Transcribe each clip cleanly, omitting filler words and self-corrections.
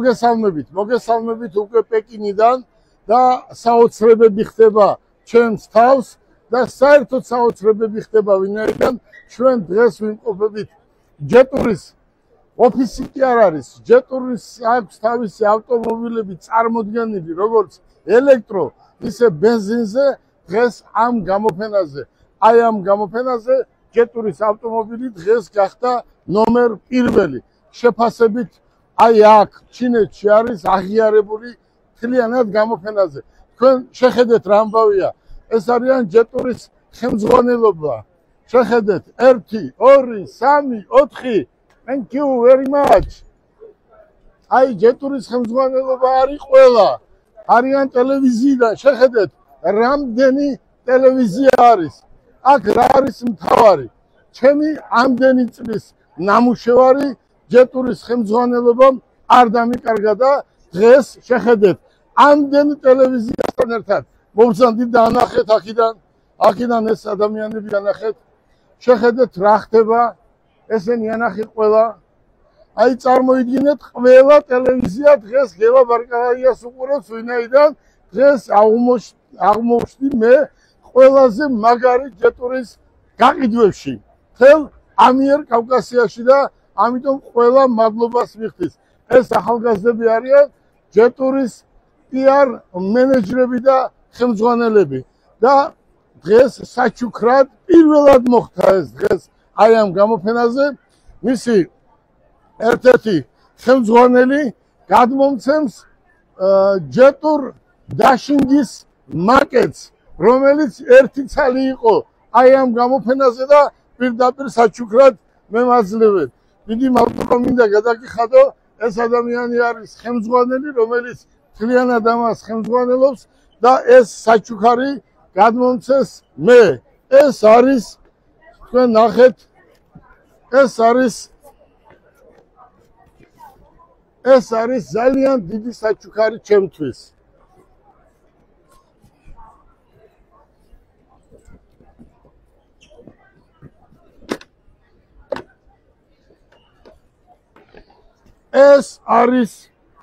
მოგესალმებით უკვე პეკინიდან და საოცრებები ხდება ჩემს თავს და საერთოდ საოცრებები ხდება ვინაიდან ჩვენ დღეს ვიმყოფებით ჯეტურის ოფისი კი არ არის ჯეტურის აქვს თავისი ავტომობილები წარმოდგენილი როგორც ელექტრო ისე ბენზინზე დღეს ამ გამოფენაზე ჯეტურის ავტომობილი დღეს გახდა ნომერ პირველი შეფასებით აი აქ ჩინეთში არის აღიარებული მთლიანად გამოფენაზე თქვენ შეხედეთ რა ამბავია ეს არიან ჯეტურის ხელმძღვანელობა შეხედეთ 1 2 3 4 Thank you very much აი ჯეტურის ხელმძღვანელობა არის ყველა არიან ტელევიზიიდან შეხედეთ რამდენი ტელევიზია არის აქ რა არის მთავარი ჩემი ამდენი წლის ნამუშევარი ჯეტურის ხელმძღვანელობამ არ დამიკარგა და დღეს შეხედეთ ამდენი ტელევიზიასთან ერთად მოვზანდით და ანახეთ აქედან ეს ადამიანები ანახეთ შეხედეთ რა ხდება ესენი ანახეთ ყველა აი წარმოიდგინეთ ყველა ტელევიზია დღეს გელა ბარკალაიას უყურებს ვინაიდან დღეს აღმოჩნდი მე ყველაზე მაგარი ჯეტურის გაყიდვებში მთელ ამიერკავკასიაში და ამიტომ ყველა მადლობას მიხდის ეს ახალგაზრდები არიან ჯეტურის PR მენეჯერები და ხელმძღვანელები და დღეს საჩუქრად პირველად მოხდა ეს დღეს აი ამ გამოფენაზე მისი ერთ-ერთი ხელმძღვანელი გადმომცემს ჯეტურ დაშინგის მაკეტს რომელიც ერთი ცალი იყო აი ამ გამოფენაზე და პირდაპირ საჩუქრად მემაძლევენ დიდი მადლობა მინდა გადაგიხადო ეს ადამიანი არის ხელმძღვანელი რომელიც მთლიანად ამას ხელმძღვანელობს და ეს საჩუქარი გადმომცეს მე ეს არის თქვენ ნახეთ ეს არის ძალიან დიდი საჩუქარი ჩემთვის ეს არის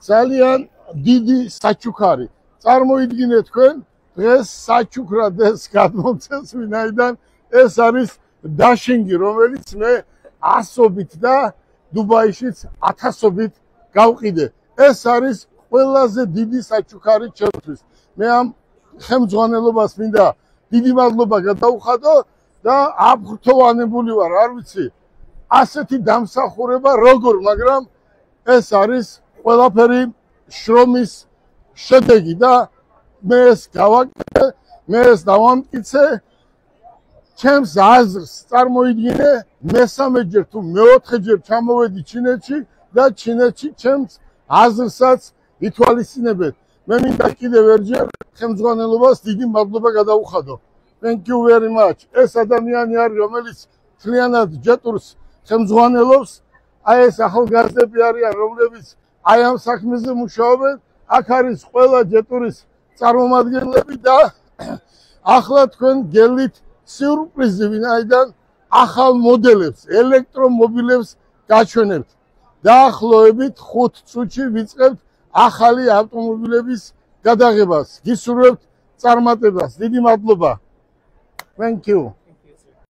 ძალიან დიდი საჩუქარი წარმოიდგინეთ თქვენ დღეს საჩუქრად ეს გადმომცეს ვინაიდან ეს არის დაშინგი რომელიც მე 100-ობით და დუბაიშიც 1000-ობით გავყიდე ეს არის ყველაზე დიდი საჩუქარი ჩემთვის მე ამ ხელმძღვანელობას მინდა დიდი მადლობა გადაუხადო და აფრთოვანებული ვარ არ ვიცი ასეთი დამსახურება როგორ მაგრამ ეს არის ყველაფერი შრომის შედეგი და მე ეს გავაკეთე მე ეს დავამტკიცე ჩემს აზრს წარმოიდგინე მესამეჯერ თუ მეოთხეჯერ ჩამოვედი ჩინეთში და ჩინეთში ჩემს აზრსაც ითვალისწინებენ მე მინდა კიდევ ერჯერ ხელმძღვანელობას დიდი მადლობა გადაუხადო Thank you very much ეს ადამიანი არის რომელიც მთლიანად ჯეტურს ხელმძღვანელობს აი ეს ახალგაზრდები არიან რომლებიც აი ამ საქმეზე მუშაობენ აქ არის ყველა ჯეტურის წარმომადგენლები და ახლა თქვენ გელით სიურპრიზი ვინაიდან ახალ მოდელებს ელექტრომობილებს გაჩვენებთ დაახლოებით 5 წუთში ვიწყებთ ახალი ავტომობილების გადაღებას გისურვებთ წარმატებას დიდი მადლობა Thank you